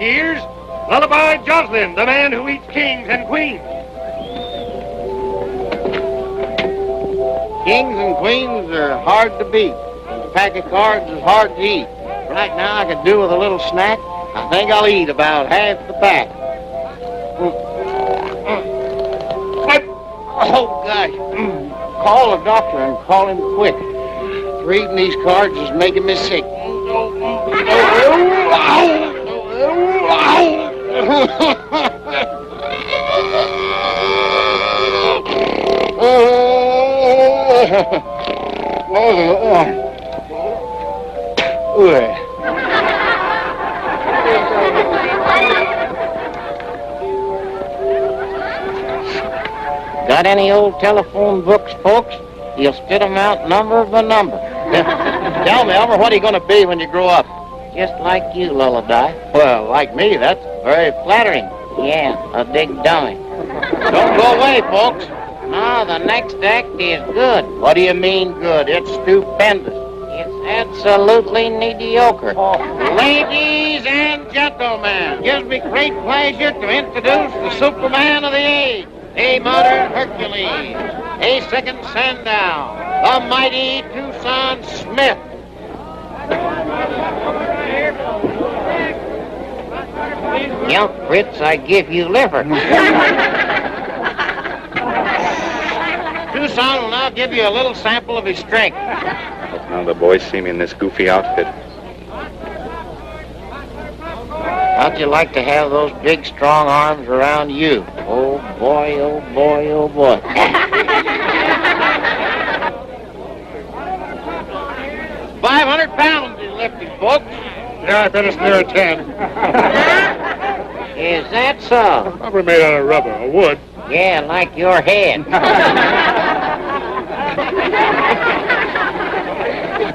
Mesquiteers. Lullaby Jocelyn, the man who eats kings and queens. Kings and queens are hard to beat. A pack of cards is hard to eat. Right now I could do with a little snack. I think I'll eat about half the pack. Oh, gosh. Call the doctor and call him quick. Reading these cards is making me sick. Got any old telephone books, folks? You'll spit them out number by number. Tell me, Elmer, what are you going to be when you grow up? Just like you, Lullaby. Well, like me, that's very flattering. Yeah, a big dummy. Don't go away, folks. No, the next act is good. What do you mean good? It's stupendous. It's absolutely mediocre. Ladies and gentlemen, it gives me great pleasure to introduce the Superman of the age, a modern Hercules, a second Sandow, the mighty Tucson Smith. Young Fritz, I give you liver. Tucson will now give you a little sample of his strength. Hope none of the boys see me in this goofy outfit. How'd you like to have those big, strong arms around you? Oh, boy, oh, boy, oh, boy. 500 pounds he's lifting, folks. Yeah, I bet it's near 10. Is that so? Probably made out of rubber or wood. Yeah, like your head.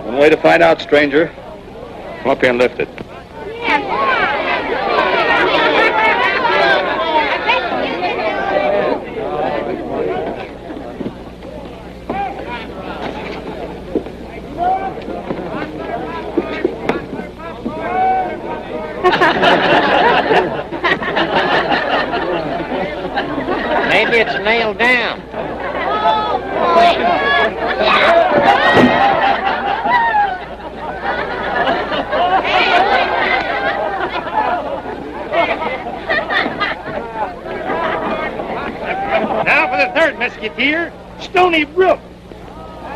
One way to find out, stranger. Come up here and lift it. Maybe it's nailed down. Now for the third Mesquiteer, Stony Brook.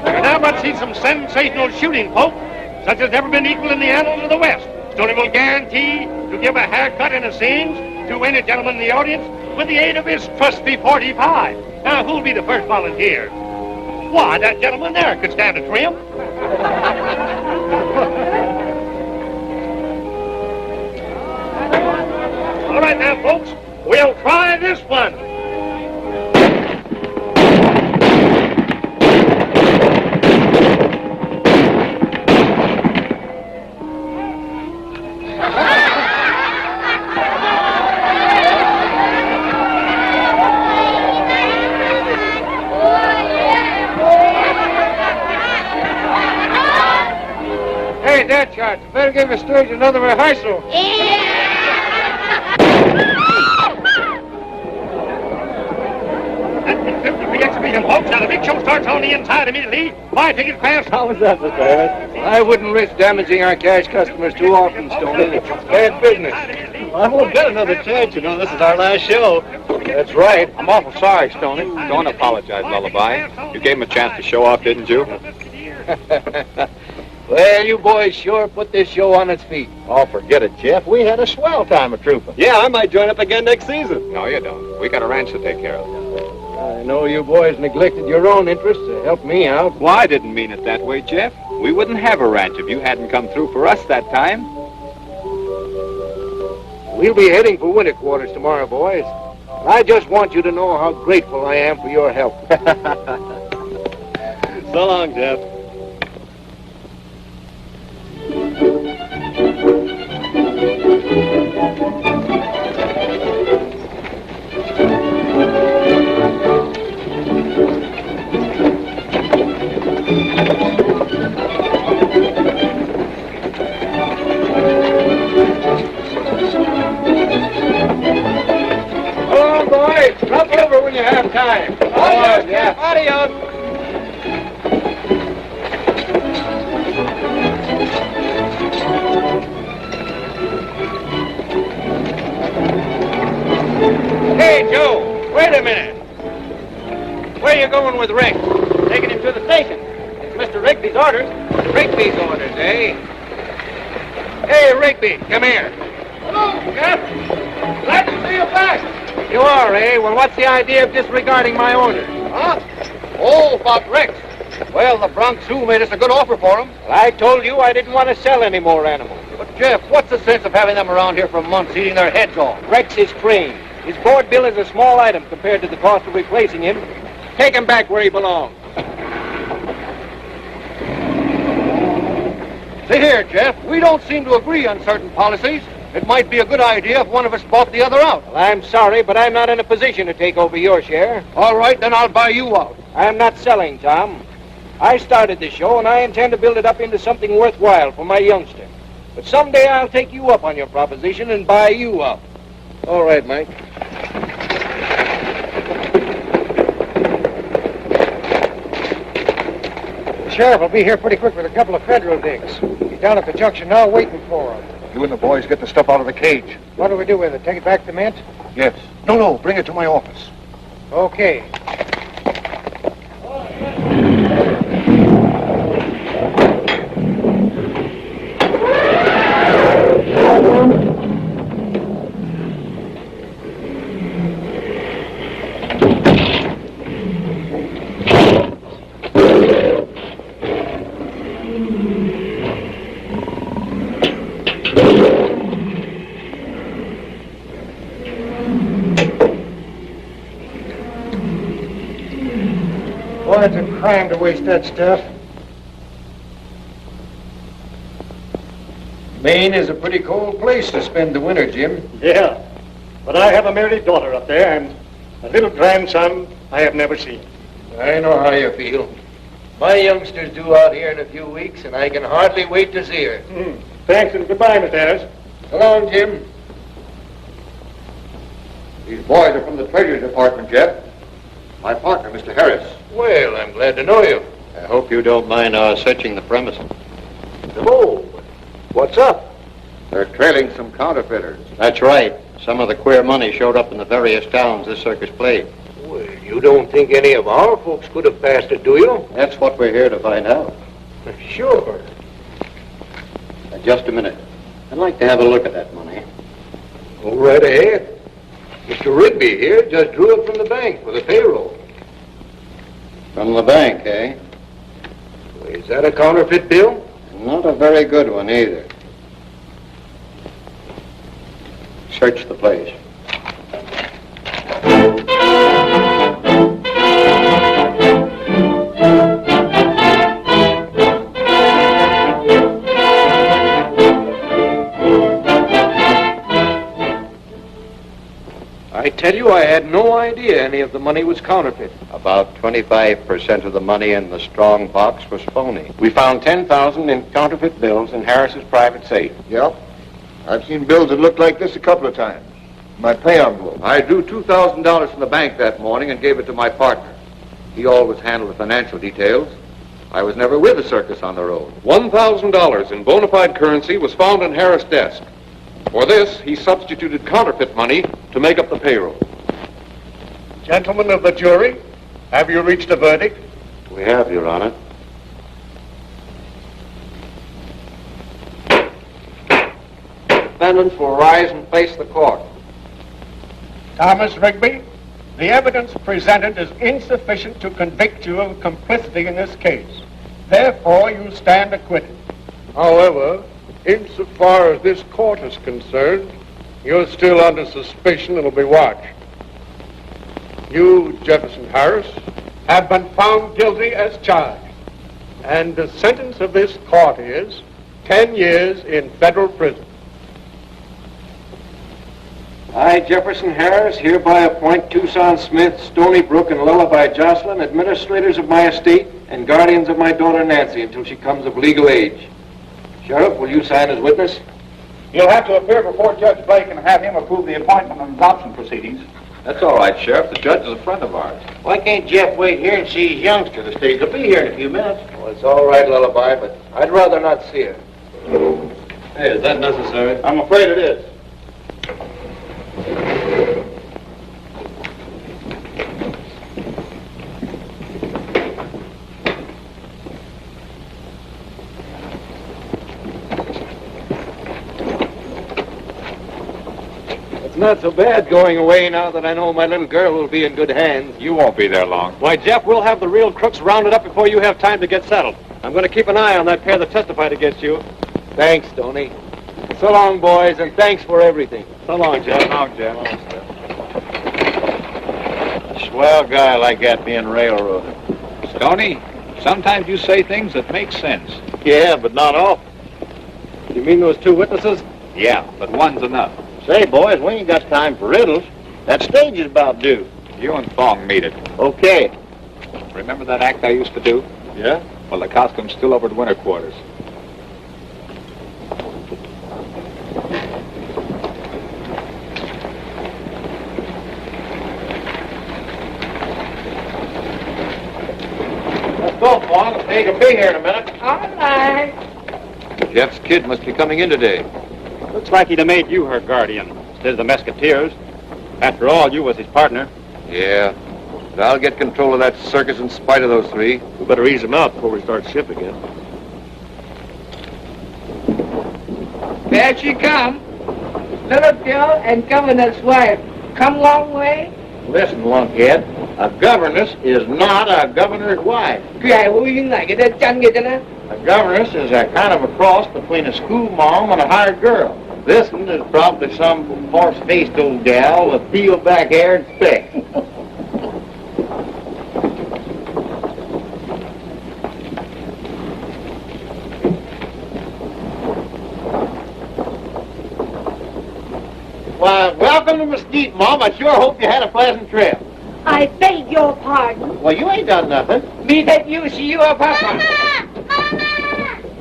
We're now about to see some sensational shooting, folks, such as never been equal in the annals of the West. Stony will guarantee to give a haircut and a singe to any gentleman in the audience with the aid of his trusty 45. Now, who'll be the first volunteer? Why, that gentleman there could stand a trim. All right now, folks, we'll try this one. Hey, that shot. Better give the stage another rehearsal. Folks, now the big show starts on the inside immediately. My ticket class. How was that, Mr. Harris? I wouldn't risk damaging our cash customers too often, Stoney. It's bad business. I won't get another chance, you know. This is our last show. That's right. I'm awful sorry, Stoney. Don't apologize, Lullaby. You gave him a chance to show off, didn't you? Well, you boys sure put this show on its feet. Oh, forget it, Jeff. We had a swell time of trooping. Yeah, I might join up again next season. No, you don't. We got a ranch to take care of. I know you boys neglected your own interests to help me out. Well, I didn't mean it that way, Jeff. We wouldn't have a ranch if you hadn't come through for us that time. We'll be heading for winter quarters tomorrow, boys. I just want you to know how grateful I am for your help. So long, Jeff. time. Adios, Jeff. Adios. Hey, Joe, wait a minute. Where are you going with Rick? Taking him to the station. It's Mr. Rigby's orders. Rigby's orders, eh? Hey, Rigby, come here. Hello, Jeff. Glad to see you back. You are, eh? Well, what's the idea of disregarding my orders? Huh? Oh, about Rex. Well, the Bronx Zoo made us a good offer for him. Well, I told you I didn't want to sell any more animals. But, Jeff, what's the sense of having them around here for months eating their heads off? Rex is trained. His board bill is a small item compared to the cost of replacing him. Take him back where he belongs. See here, Jeff, we don't seem to agree on certain policies. It might be a good idea if one of us bought the other out. Well, I'm sorry, but I'm not in a position to take over your share. All right, then I'll buy you out. I'm not selling, Tom. I started the show, and I intend to build it up into something worthwhile for my youngster. But someday I'll take you up on your proposition and buy you out. All right, Mike. The sheriff will be here pretty quick with a couple of federal digs. He's down at the junction now waiting for him. You and the boys get the stuff out of the cage. What do we do with it? Take it back to Mint? Yes. No, bring it to my office. Okay. Boy, it's a crime to waste that stuff. Maine is a pretty cold place to spend the winter, Jim. Yeah, but I have a married daughter up there and a little grandson I have never seen. I know how you feel. My youngster's due out here in a few weeks, and I can hardly wait to see her. Thanks and goodbye, Mr. Harris. So long, Jim. These boys are from the Treasury Department, Jeff. My partner, Mr. Harris. Well, I'm glad to know you. I hope you don't mind searching the premises. Oh, what's up? They're trailing some counterfeiters. That's right. Some of the queer money showed up in the various towns this circus played. Well, you don't think any of our folks could have passed it, do you? That's what we're here to find out. Sure. Just a minute. I'd like to have a look at that money. Go right ahead. Mr. Rigby here just drew it from the bank for the payroll. From the bank, eh? Is that a counterfeit bill? Not a very good one, either. Search the place. I tell you, I had no idea any of the money was counterfeit. About 25% of the money in the strong box was phony. We found $10,000 in counterfeit bills in Harris's private safe. Yep. I've seen bills that looked like this a couple of times. My pay envelope. I drew $2,000 from the bank that morning and gave it to my partner. He always handled the financial details. I was never with the circus on the road. $1,000 in bona fide currency was found in Harris' desk. For this, he substituted counterfeit money to make up the payroll. Gentlemen of the jury, have you reached a verdict? We have, Your Honor. Defendants will rise and face the court. Thomas Rigby, the evidence presented is insufficient to convict you of complicity in this case. Therefore, you stand acquitted. However, insofar as this court is concerned, you're still under suspicion and will be watched. You, Jefferson Harris, Have been found guilty as charged. And the sentence of this court is 10 years in federal prison. I, Jefferson Harris, hereby appoint Tucson Smith, Stony Brook, and Lullaby Jocelyn administrators of my estate and guardians of my daughter Nancy until she comes of legal age. Sheriff, will you sign as witness? You'll have to appear before Judge Blake and have him approve the appointment and adoption proceedings. That's all right, Sheriff. The judge is a friend of ours. Why can't Jeff wait here and see his youngster? The stage will be here in a few minutes. Well, it's all right, Lullaby, but I'd rather not see her. Hey, is that necessary? I'm afraid it is. It's not so bad going away now that I know my little girl will be in good hands. You won't be there long. Why, Jeff, we'll have the real crooks rounded up before you have time to get settled. I'm going to keep an eye on that pair that testified against you. Thanks, Tony. So long, boys, and thanks for everything. So long, Jeff. So long, Jeff. A swell guy like that being railroaded. Stoney, sometimes you say things that make sense. Yeah, but not often. You mean those two witnesses? Yeah, but one's enough. Say, boys, we ain't got time for riddles. That stage is about due. You and Thong meet it. Okay. Remember that act I used to do? Yeah? Well, the costume's still over at winter quarters. Let's go, Thong. The stage will be here in a minute. All right. Jeff's kid must be coming in today. Looks like he'd have made you her guardian instead of the Mesquiteers. After all, you was his partner. Yeah, but I'll get control of that circus in spite of those three. We better ease him out before we start ship again. There she come. Little girl and governor's wife. Come long way? Listen, lunkhead. A governess is not a governor's wife. Cái hữu duyên này cái chân vậy đó. A governess is a kind of a cross between a school mom and a hired girl. This one is probably some horse-faced old gal with peeled-back hair and specs. Why, welcome to Mesquite, Mom. I sure hope you had a pleasant trip. I beg your pardon. Well, you ain't done nothing. Me that you see you a papa. Mama!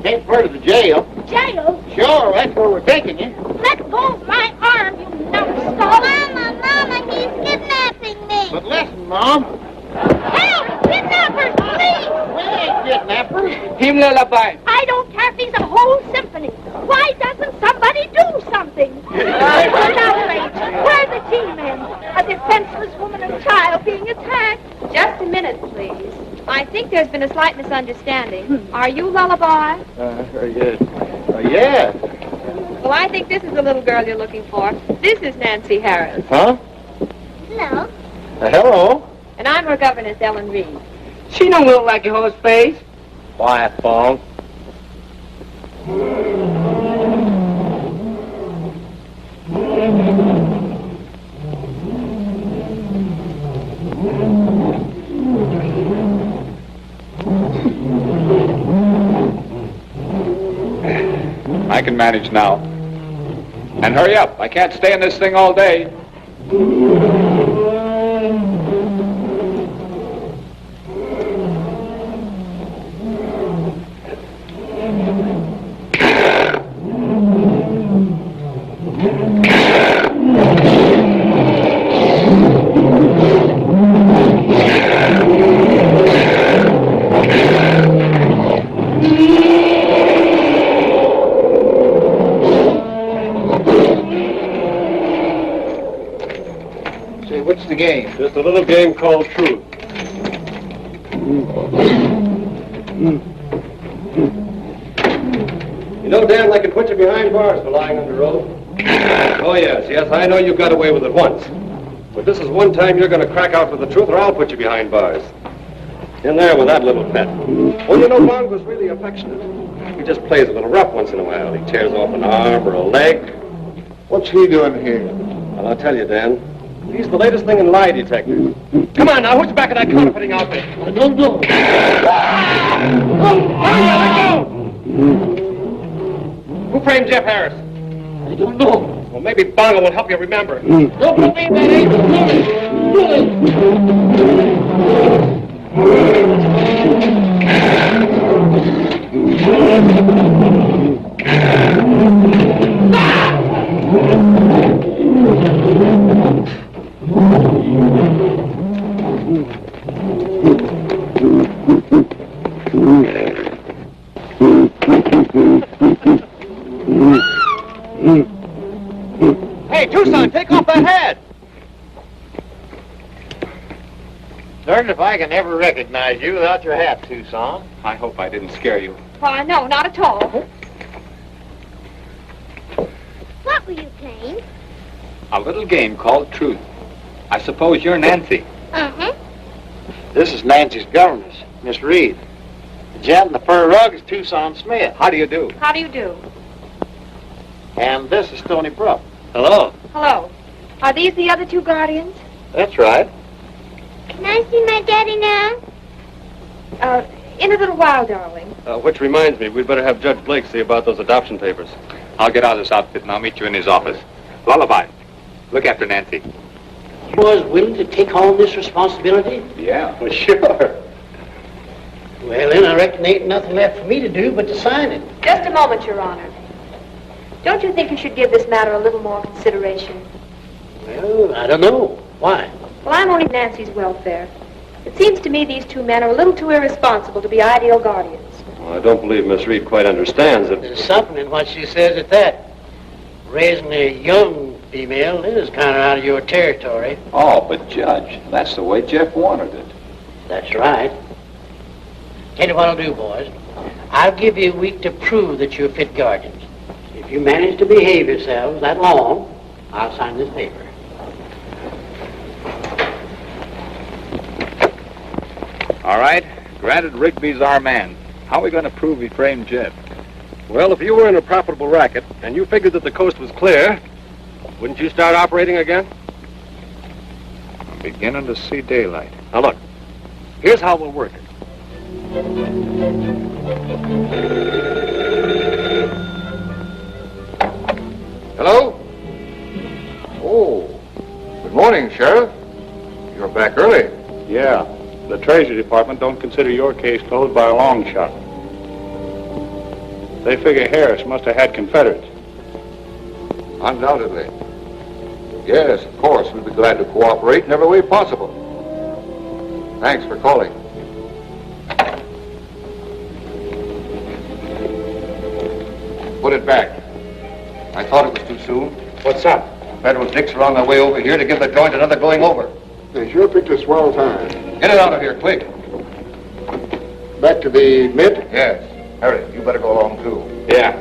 Ain't part of the jail. Jail? Sure, that's where we're taking you. Let go of my arm, you numbskull. Mama, he's kidnapping me. But listen, Mom. Help! Kidnappers, please! We ain't kidnappers. Him lullaby. I don't care if he's a whole symphony. Why doesn't somebody do something? It was an outrage. Where are the G-men? A defenseless woman and child being attacked. Just a minute, please. I think there's been a slight misunderstanding. Are you Lullaby? Yeah. Well, I think this is the little girl you're looking for. This is Nancy Harris. Huh? Hello. Hello? And I'm her governess, Ellen Reed. She don't look like your horse face. Quiet, Paul. I can manage now. And hurry up. I can't stay in this thing all day. What's the game? Just a little game called Truth. You know, Dan, I can put you behind bars for lying under oath. Oh, yes, I know you got away with it once. But this is one time you're going to crack out for the truth, or I'll put you behind bars. In there with that little pet. Oh, you know, Bond was really affectionate. He just plays a little rough once in a while. He tears off an arm or a leg. What's he doing here? Well, I'll tell you, Dan. He's the latest thing in lie detectors. Come on now, who's back of that counterfeiting outfit? I don't know. Who framed Jeff Harris? I don't know. Well, maybe Bongo will help you remember. Don't believe that ain't Hey, Tucson, take off that hat! Darned if I can ever recognize you without your hat, Tucson. I hope I didn't scare you. Why, no, not at all. What were you playing? A little game called Truth. I suppose you're Nancy. Uh-huh. This is Nancy's governess, Miss Reed. The gent in the fur rug is Tucson Smith. How do you do? How do you do? And this is Stony Brook. Hello. Hello. Are these the other two guardians? That's right. Can I see my daddy now? In a little while, darling. Which reminds me, we'd better have Judge Blake see about those adoption papers. I'll get out of this outfit and I'll meet you in his office. Lullaby, look after Nancy. You was willing to take on this responsibility? Yeah, well, sure. Well, then I reckon there ain't nothing left for me to do but to sign it. Just a moment, Your Honor. Don't you think you should give this matter a little more consideration? Well, I don't know. Why? Well, I'm only Nancy's welfare. It seems to me these two men are a little too irresponsible to be ideal guardians. Well, I don't believe Miss Reed quite understands it. There's something in what she says at that. Raising a young female is kind of out of your territory. Oh, but Judge, that's the way Jeff wanted it. That's right. Tell you what I'll do, boys. I'll give you a week to prove that you're fit guardians. If you manage to behave yourselves that long, I'll sign this paper. All right. Granted Rigby's our man. How are we going to prove he framed Jeff? Well, if you were in a profitable racket and you figured that the coast was clear, wouldn't you start operating again? I'm beginning to see daylight. Now look, here's how we'll work it. Hello? Oh, good morning, Sheriff. You're back early. Yeah. The Treasury Department don't consider your case closed by a long shot. They figure Harris must have had Confederates. Undoubtedly. Yes, of course. We'd be glad to cooperate in every way possible. Thanks for calling. Put it back. I thought it was too soon. What's up? Federal dicks are on their way over here to give the joint another going over. They sure picked a swell time. Get it out of here, quick. Back to the Mint? Yes. Hurry, you better go along, too. Yeah.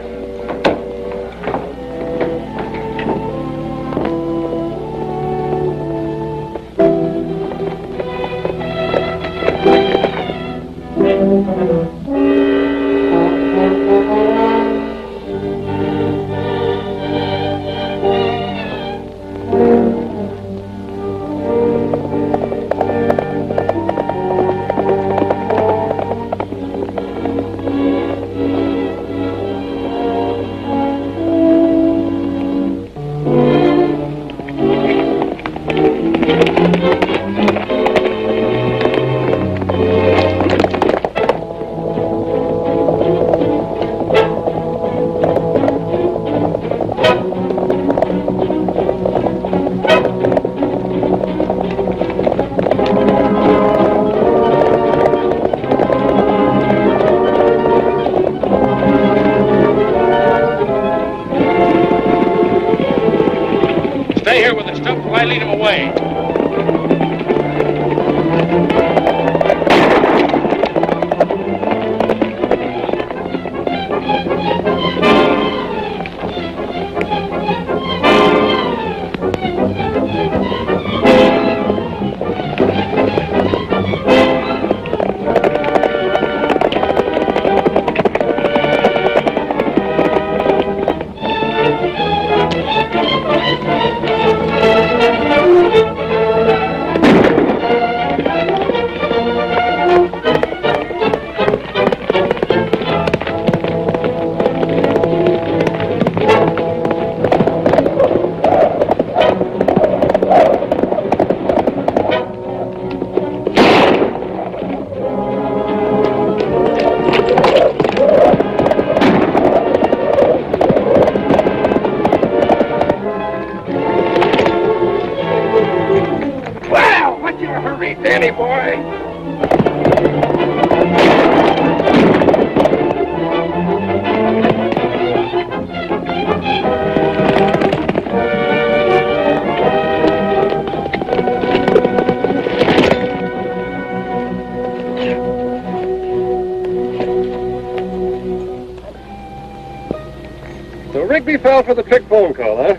So Rigby fell for the trick phone call, huh?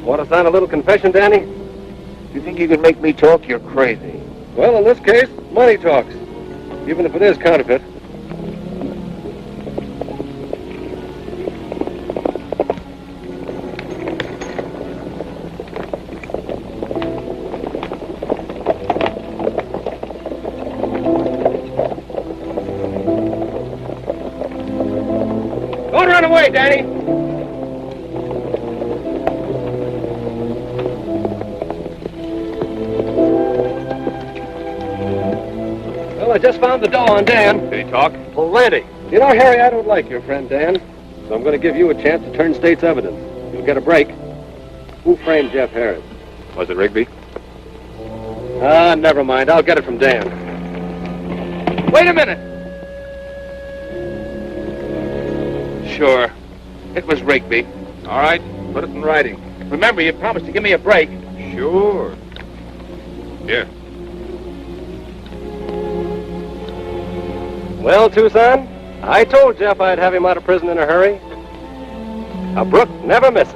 Want to sign a little confession, Danny? You think you can make me talk? You're crazy. Well, in this case, money talks. Even if it is counterfeit. Don't run away, Danny! Well, I just found the dough on Dan. Did he talk? Plenty. You know, Harry, I don't like your friend Dan, so I'm going to give you a chance to turn state's evidence. You'll get a break. Who framed Jeff Harris? Was it Rigby? Never mind. I'll get it from Dan. Wait a minute. Sure. It was Rigby. All right, put it in writing. Remember, you promised to give me a break. Sure. Here. Well, Tucson, I told Jeff I'd have him out of prison in a hurry. A brook never misses.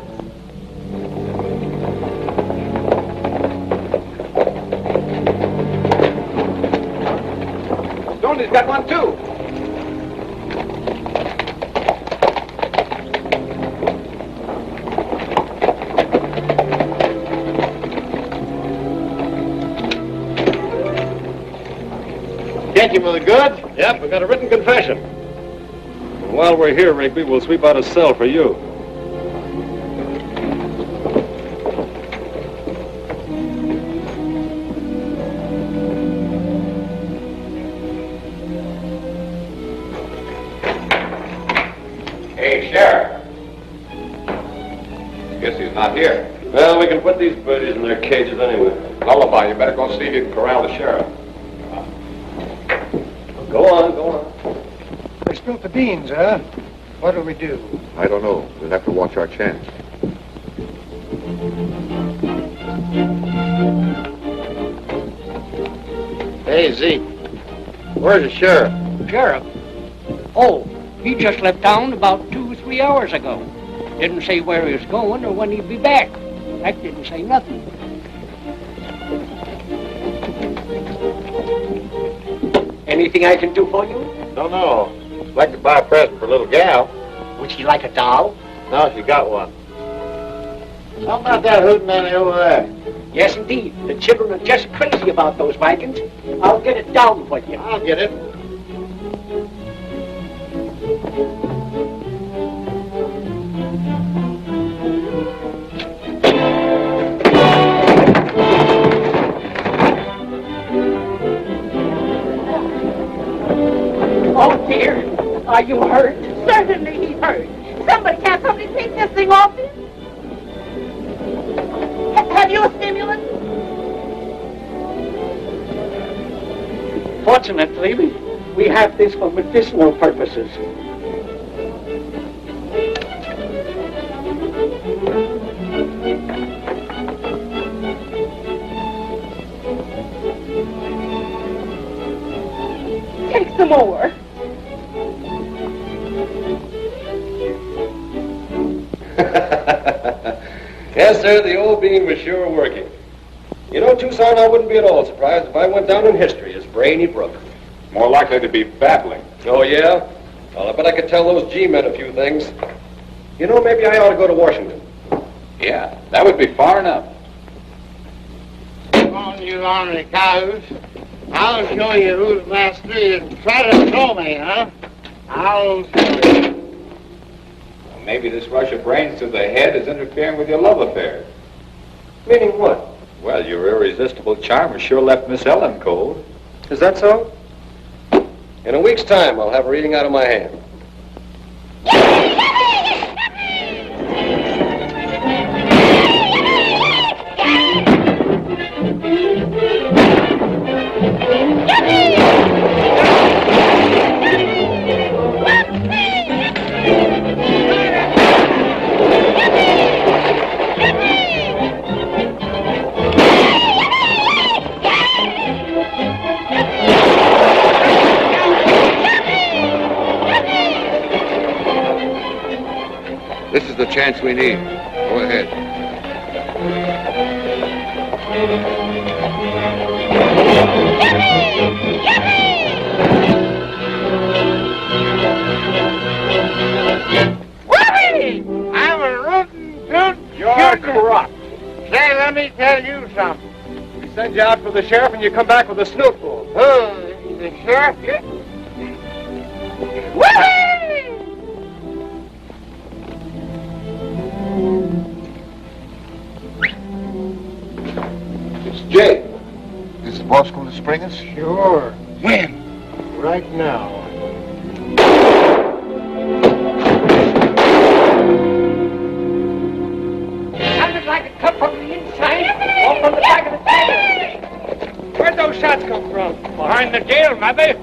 Stoney's got one, too. Get you with the goods? Yep, we got a written confession. And while we're here, Rigby, we'll sweep out a cell for you. Hey, Sheriff. Guess he's not here. Well, we can put these birdies in their cages anyway. Lullaby, you better go see if you can corral the sheriff. Go on, go on. They spilt the beans, huh? What'll we do? I don't know. We'll have to watch our chance. Hey, Zeke. Where's the sheriff? Sheriff? Oh, he just left town about 2 or 3 hours ago. Didn't say where he was going or when he'd be back. In fact, didn't say nothing. Anything I can do for you? Don't know. I'd like to buy a present for a little gal. Would she like a doll? No, she got one. How about that hootenanny over there? Yes, indeed. The children are just crazy about those Vikings. I'll get it down for you. I'll get it. Oh, dear. Are you hurt? Certainly he's hurt. Somebody can't come and take this thing off him. Have you a stimulant? Fortunately, we have this for medicinal purposes. Take some more. Yes, sir, the old bean was sure working. You know, Tucson, I wouldn't be at all surprised if I went down in history as Brainy Brook. More likely to be babbling. Oh, yeah? Well, I bet I could tell those G-men a few things. You know, maybe I ought to go to Washington. Yeah, that would be far enough. Come on, you ornery cows. I'll show you who's master. You try to throw me, huh? I'll show you. Well, maybe this rush of brains to the head is interfering with your love affair. Meaning what? Well, your irresistible charm has sure left Miss Ellen cold. Is that so? In a week's time, I'll have her eating out of my hand. chance we need. Go ahead. Whoopee! I'm a rootin' toot. You're corrupt. Say, let me tell you something. We send you out for the sheriff and you come back with a snoot full. Who? The sheriff? Whoopee! It's Jake. Is the boss going to spring us? Sure. When? Right now. Sounded like it come from the inside or from the back of the tail. Where'd those shots come from? Behind the jail, maybe.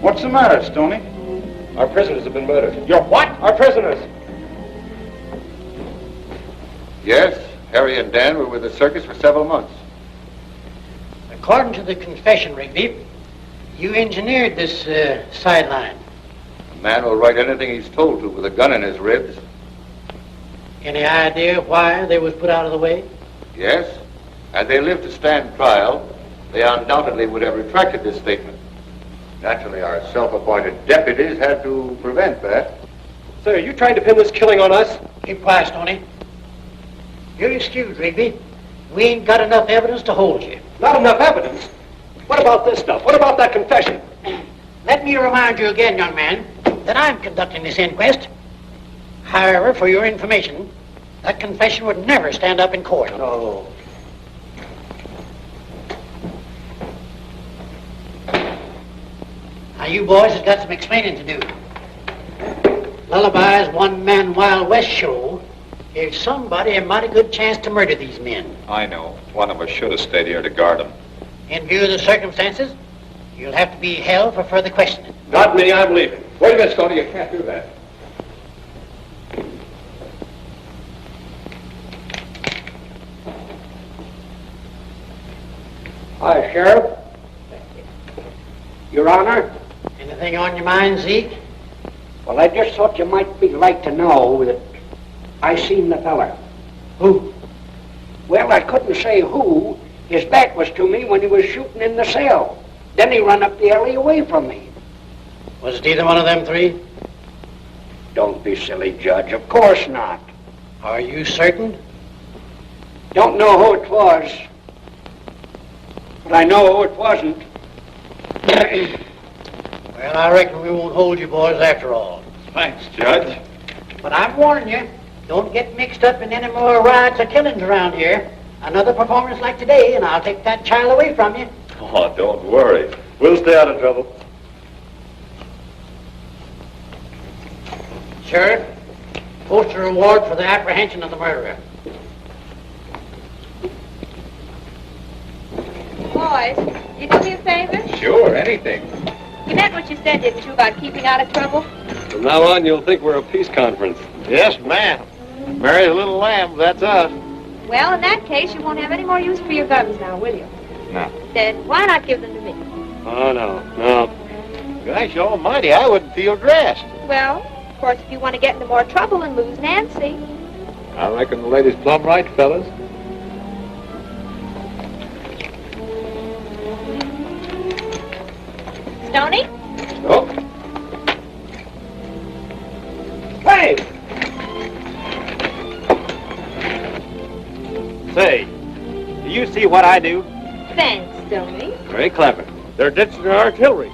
What's the matter, Stoney? Our prisoners have been murdered. Your what? Our prisoners. Yes, Harry and Dan were with the circus for several months. According to the confession, Rigby, you engineered this sideline. A man will write anything he's told to with a gun in his ribs. Any idea why they was put out of the way? Yes, had they lived to stand trial, they undoubtedly would have retracted this statement. Naturally, our self-appointed deputies had to prevent that. Say, are you trying to pin this killing on us? Keep quiet, Stoney. You're excused, Rigby. We ain't got enough evidence to hold you. Not enough evidence? What about this stuff? What about that confession? Let me remind you again, young man, that I'm conducting this inquest. However, for your information, that confession would never stand up in court. No. Now, you boys has got some explaining to do. Lullaby's one-man Wild West show gave somebody a mighty good chance to murder these men. I know. One of us should have stayed here to guard them. In view of the circumstances, you'll have to be held for further questioning. Not me, I'm leaving. Wait a minute, Stoney. You can't do that. Hi, Sheriff. Your Honor. Anything on your mind, Zeke? Well, I just thought you might be like to know that I seen the feller. Who? Well, I couldn't say who. His back was to me when he was shooting in the cell. Then he run up the alley away from me. Was it either one of them three? Don't be silly, Judge. Of course not. Are you certain? Don't know who it was. But I know who it wasn't. Well, I reckon we won't hold you boys after all. Thanks, Judge. But I'm warning you, don't get mixed up in any more riots or killings around here. Another performance like today, and I'll take that child away from you. Oh, don't worry. We'll stay out of trouble. Sheriff, post a reward for the apprehension of the murderer. Boys, you do me a favor? Sure, anything. You meant what you said, didn't you, about keeping out of trouble? From now on, you'll think we're a peace conference. Yes, ma'am. Mary's little lamb, that's us. Well, in that case, you won't have any more use for your guns now, will you? No. Then why not give them to me? Oh, no. Gosh almighty, I wouldn't feel dressed. Well, of course, if you want to get into more trouble and lose Nancy. I reckon the lady's plumb right, fellas. Stoney? Oh. Hey! Say, do you see what I do? Thanks, Stoney. Very clever. They're ditching their artillery.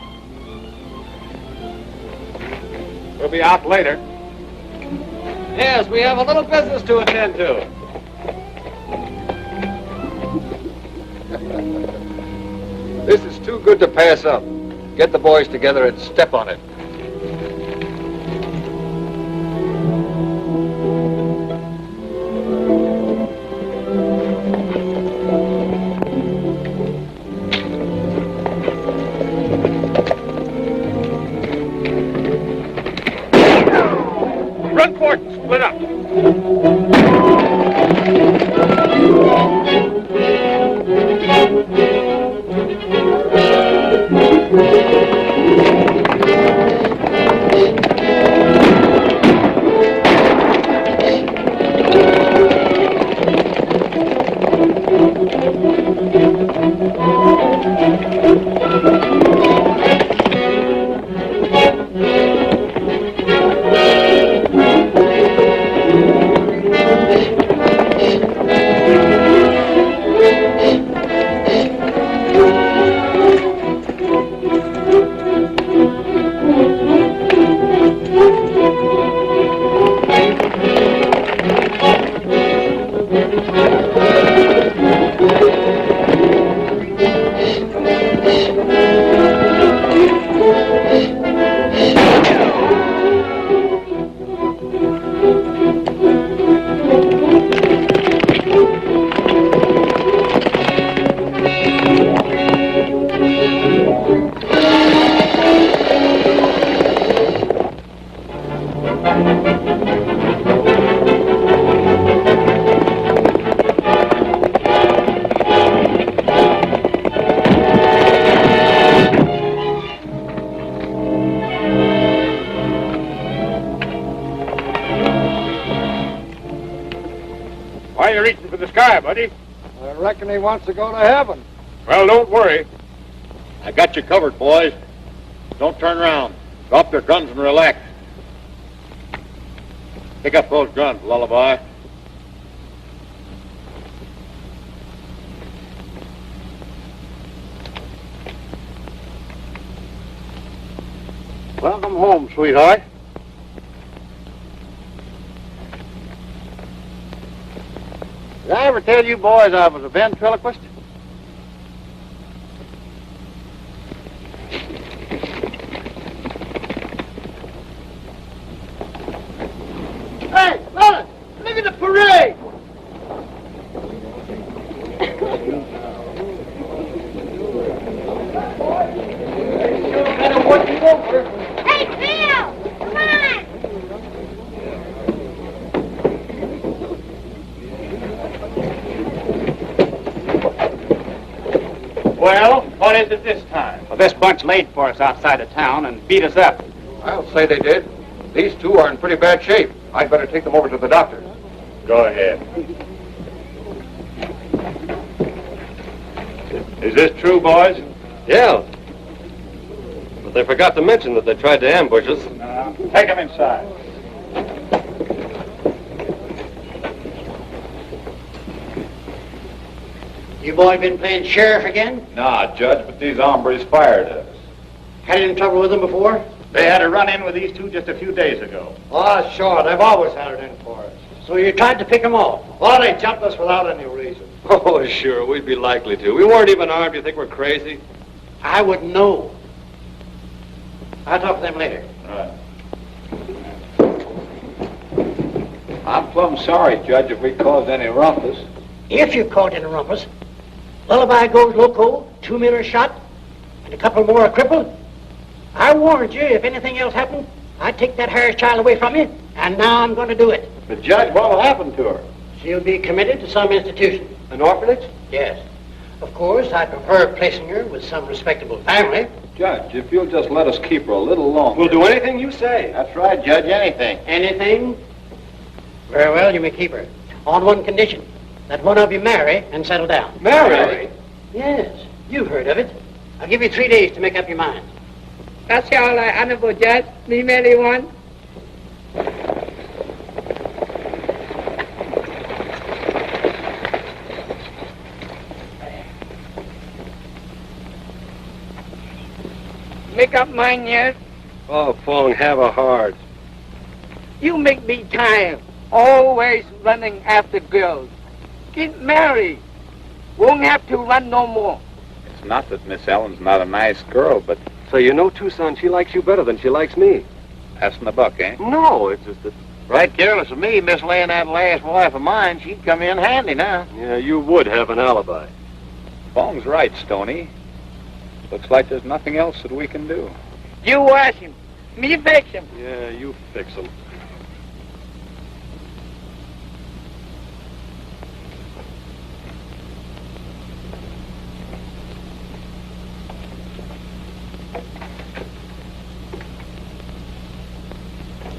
We'll be out later. Yes, we have a little business to attend to. This is too good to pass up. Get the boys together and step on it. Run for it and split up. Why are you reaching for the sky, buddy? I reckon he wants to go to heaven. Well, don't worry. I got you covered, boys. Don't turn around. Drop your guns and relax. Pick up those guns, Lullaby. Welcome home, sweetheart. Did I ever tell you boys I was a ventriloquist? Hey, fellas, look at the parade! Hey, Bill! Come on! Well, what is it this time? Well, this bunch laid for us outside of town and beat us up. I'll say they did. These two are in pretty bad shape. I'd better take them over to the doctor. Go ahead. Is this true, boys? Yeah. But they forgot to mention that they tried to ambush us. Take them inside. You boy been playing sheriff again? Nah, Judge, but these hombres fired us. Had any trouble with them before? They had a run-in with these two just a few days ago. Oh, sure. They've always had it in for us. So you tried to pick them off? Well, they jumped us without any reason. Oh, sure, we'd be likely to. We weren't even armed. You think we're crazy? I wouldn't know. I'll talk to them later. Right. I'm plumb sorry, Judge, if we caused any rumpus. If you caught in a rumpus, Lullaby goes loco, 2 men are shot, and a couple more are crippled. I warned you, if anything else happened, I'd take that Harris child away from you, and now I'm going to do it. But, Judge, what will happen to her? She'll be committed to some institution. An orphanage? Yes. Of course, I prefer placing her with some respectable family. Judge, if you'll just let us keep her a little longer. We'll do anything you say. That's right, Judge, anything. Anything? Very well, you may keep her. On one condition, that one of you marry and settle down. Marry? Yes, you've heard of it. I'll give you 3 days to make up your mind. That's all, Honorable Judge. Me marry one. Make up mine, yes? Oh, Fong, have a heart. You make me tired. Always running after girls. Get married. Won't have to run no more. It's not that Miss Ellen's not a nice girl, but So you know, Tucson, she likes you better than she likes me. passing the buck, eh? No, it's just that... Right careless of me, mislaying that last wife of mine. She'd come in handy now. Yeah, you would have an alibi. Fong's right, Stoney. Looks like there's nothing else that we can do. You wash him. Me fix him. Yeah, you fix them.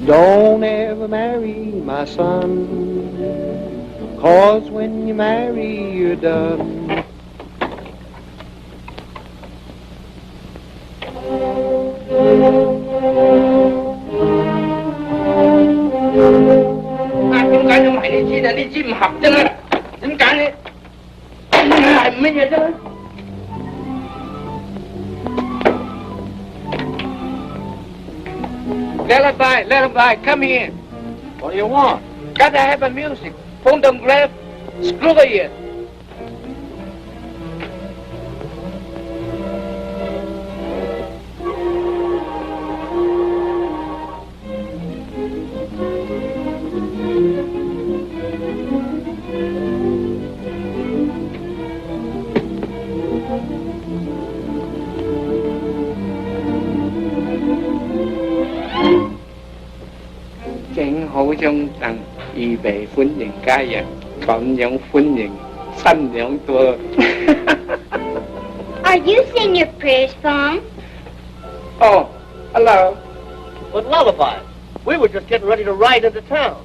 Don't ever marry my son, 'cause when you marry, you're done. Let him by. Come here. What do you want? Gotta have a music. Phone them grab. Screw it. Chính hữu trong tầng y bề歡迎家人，咁樣歡迎新娘多。Are you saying your prayers, Fong? Oh, hello. But Lullaby, we were just getting ready to ride into town.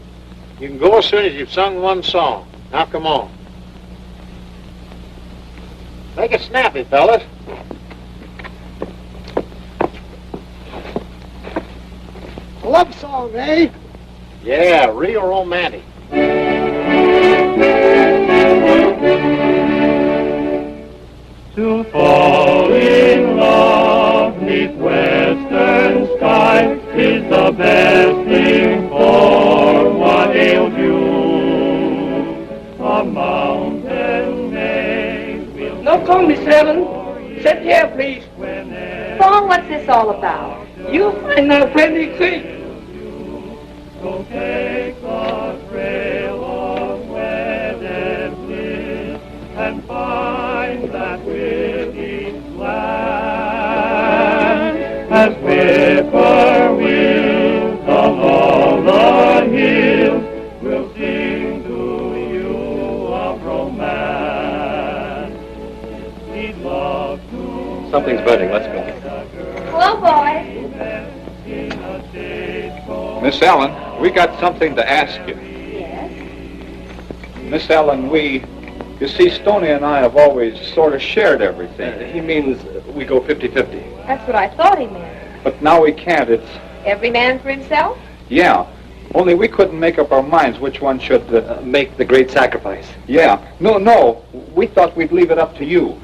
You can go as soon as you've sung one song. Now come on. Make it snappy, fellas. A love song, eh? Yeah, real romantic. To fall in love neath western sky is the best thing for what ails you. A mountain maid will... No call me Seven. Sit here, please. Fong, what's this all about? You find out plenty quick. So take the trail of wedded bliss and find that with each glance as whippoorwills along the hills will sing to you of romance. He'd love to... Something's burning. Let's go. Hello, boys. Miss Ellen, we got something to ask you. Yes? Miss Ellen, you see, Stoney and I have always sort of shared everything. He means we go 50-50. That's what I thought he meant. But now we can't. It's... Every man for himself? Yeah. Only we couldn't make up our minds which one should... make the great sacrifice. Yeah. No. We thought we'd leave it up to you.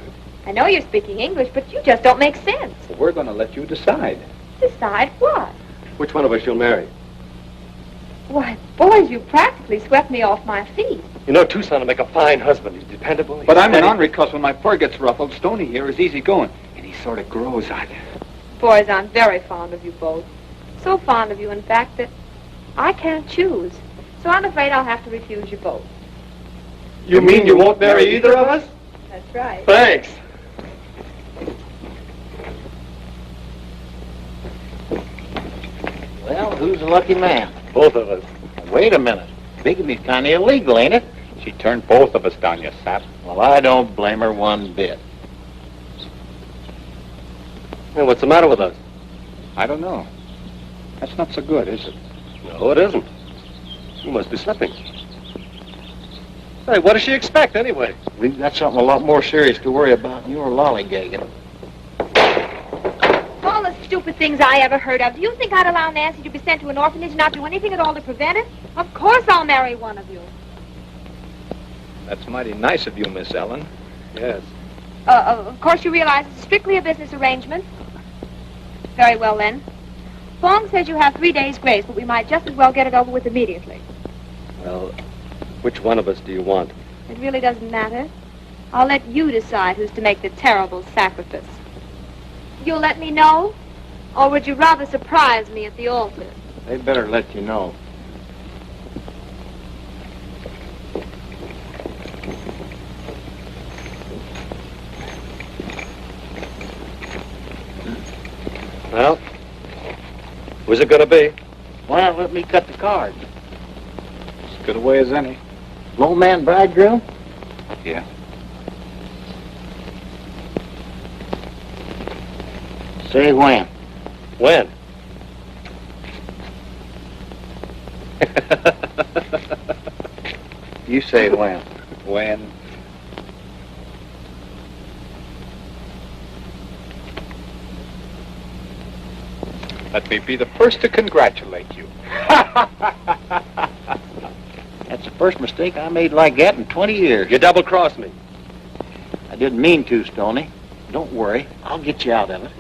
I know you're speaking English, but you just don't make sense. Well, we're going to let you decide. Decide what? Which one of us you'll marry? Why, boys, you practically swept me off my feet. You know, Tucson will make a fine husband. He's dependable. But I'm an ornery cuss. When my fur gets ruffled, Stoney here is easy going. And he sort of grows on you. Boys, I'm very fond of you both. So fond of you, in fact, that I can't choose. So I'm afraid I'll have to refuse you both. You mean you won't marry either of us? That's right. Thanks. Well, who's the lucky man? Both of us. Wait a minute. Bigamy's kind of illegal, ain't it? She turned both of us down, you sap. Well, I don't blame her one bit. Hey, what's the matter with us? I don't know. That's not so good, is it? No, it isn't. You must be slipping. Hey, what does she expect, anyway? We've got something a lot more serious to worry about than your lollygagging. All the stupid things I ever heard of. Do you think I'd allow Nancy to be sent to an orphanage and not do anything at all to prevent it? Of course I'll marry one of you. That's mighty nice of you, Miss Ellen. Yes. Of course you realize it's strictly a business arrangement. Very well, then. Fong says you have 3 days' grace, but we might just as well get it over with immediately. Well, which one of us do you want? It really doesn't matter. I'll let you decide who's to make the terrible sacrifice. You'll let me know? Or would you rather surprise me at the altar? They better let you know. Well, who's it going to be? Why not let me cut the cards? As good a way as any. Low man bridegroom? Yeah. Say when. When? You say when. When? Let me be the first to congratulate you. That's the first mistake I made like that in 20 years. You double-crossed me. I didn't mean to, Stoney. Don't worry. I'll get you out of it.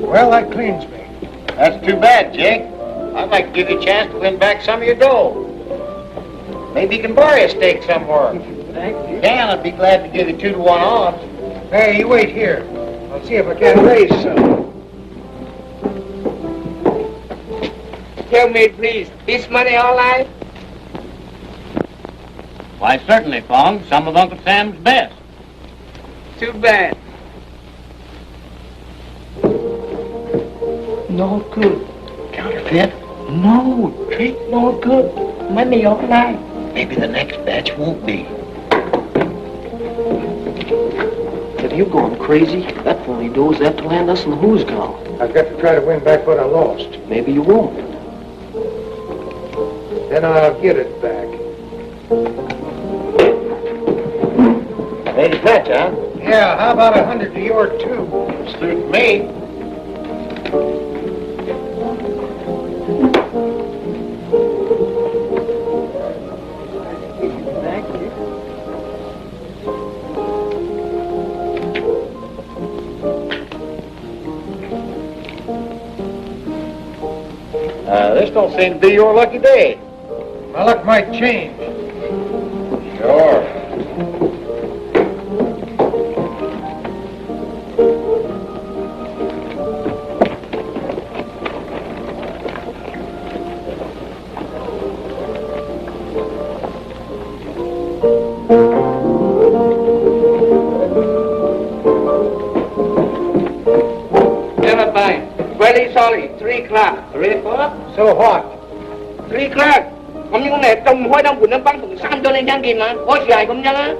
Well, that cleans me. That's too bad, Jake. I'd like to give you a chance to win back some of your dough. Maybe you can borrow a stake somewhere. Dan, I'd be glad to give you 2-to-1 odds. Hey, you wait here. I'll see if I can raise some. Tell me, please, this money all right? Why, certainly, Fong. Some of Uncle Sam's best. Too bad. No good. Counterfeit? No, trick no good. Money all right. Maybe the next batch won't be. Have you gone crazy? That phony does that to land us in the who's gone. I've got to try to win back what I lost. Maybe you won't. Then I'll get it back. Made a patch, huh? Yeah, how about 100 to your 2? Suits me. This don't seem to be your lucky day. My luck might change. Sure. Never mind. Very sorry. 3 o'clock. 3 o'clock? So what? 3 o'clock. Không như con này trông hôi đông của nó bắn thùng xăm cho nên nhang kìm mà. Có dài không nhang á.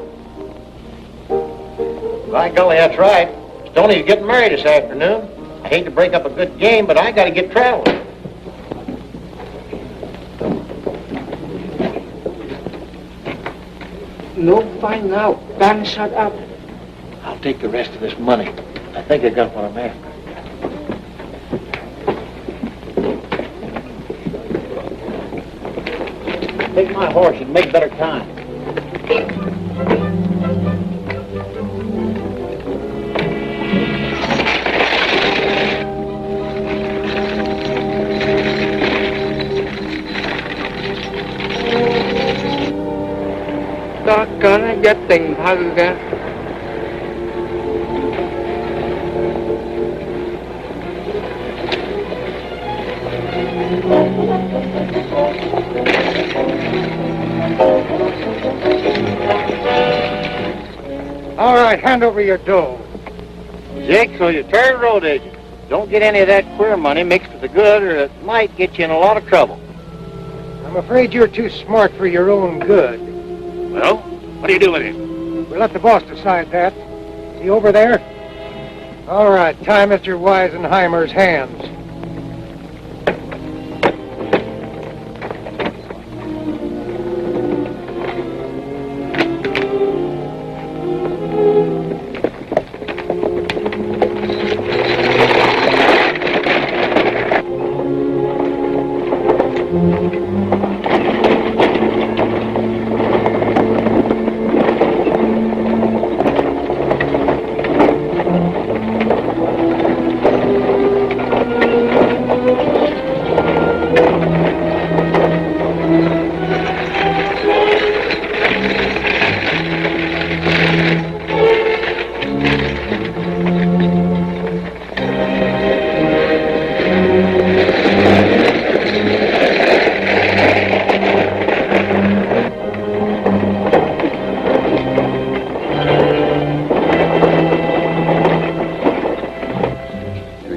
By golly, that's right. Stoney's getting married this afternoon. I hate to break up a good game, but I gotta get traveling. No fine now. Can't shut up. I'll take the rest of this money. I think I got what I'm after. Take my horse and make better time. Đó có nó với tình thân kìa. All right, hand over your dough. Jake, so you're a road agent. Don't get any of that queer money mixed with the good, or it might get you in a lot of trouble. I'm afraid you're too smart for your own good. Well, what do you do with it? We'll let the boss decide that. Is he over there? All right, tie Mr. Weisenheimer's hands.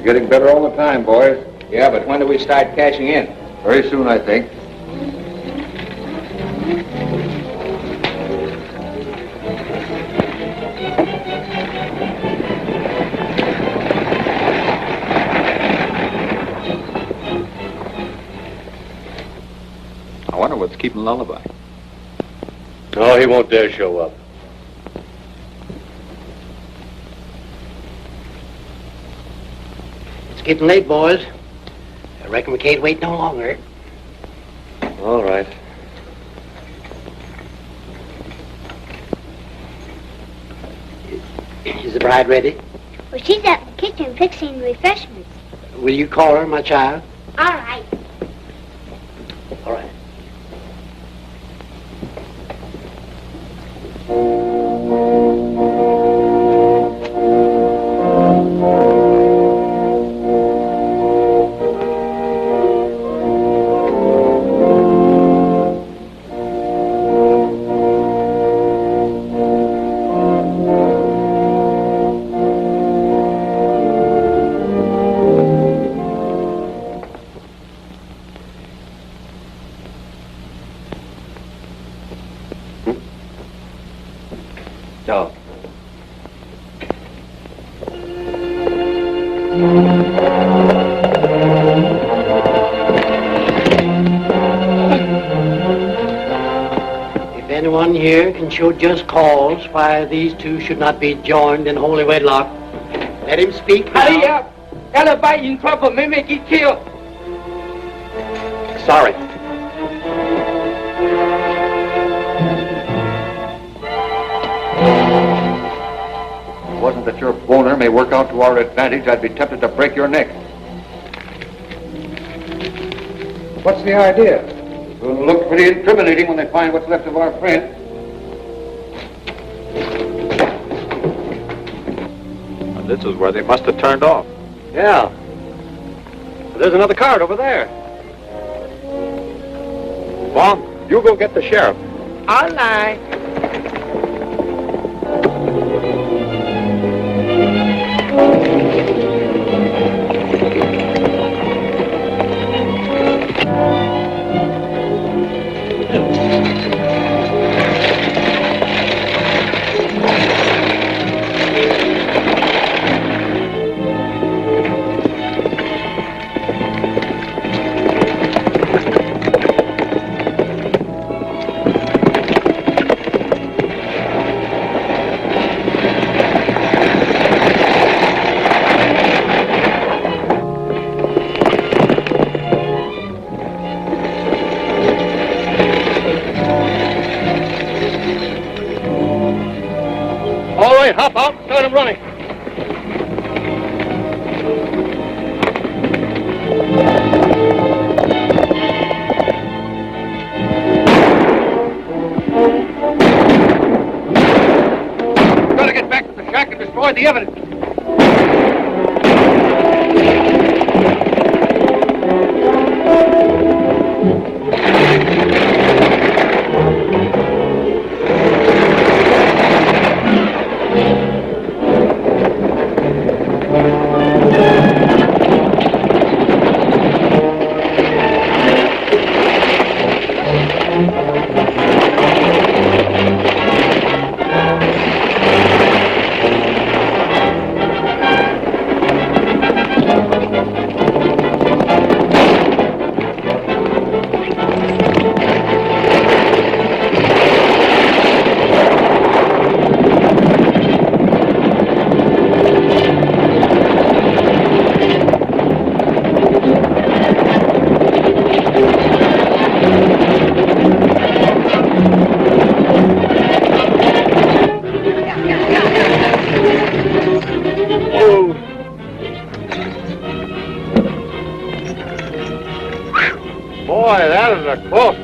getting better all the time, boys. Yeah, but when do we start cashing in? Very soon, I think. I wonder what's keeping Lullaby. No, he won't dare show up. It's getting late, boys. I reckon we can't wait no longer. All right. Is the bride ready? Well, she's out in the kitchen fixing refreshments. Will you call her, my child? All right. All right. No. If anyone here can show just cause why these two should not be joined in holy wedlock, let him speak now. Hurry up! Alibi in trouble, may make it kill. Sorry. If it wasn't that your boner may work out to our advantage, I'd be tempted to break your neck. What's the idea? It'll look pretty incriminating when they find what's left of our friend. And this is where they must have turned off. Yeah. There's another cart over there. Vaughn, you go get the sheriff. All right. Hop out and start him running. Gotta get back to the shack and destroy the evidence. Boy, that is a close.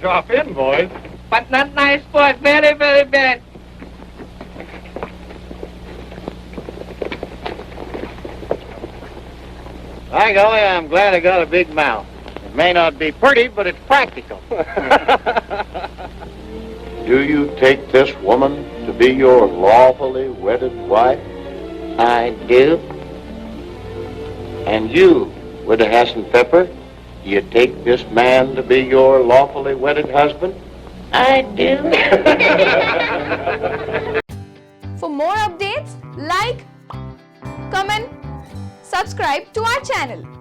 drop in, boys. But not nice, boy. Very, very bad. By golly, I'm glad I got a big mouth. It may not be pretty, but it's practical. Do you take this woman to be your lawfully wedded wife? I do. And you, Widow Hassan Pepper, do you take this man to be your lawfully wedded husband? I do. For more updates, like, comment, subscribe to our channel.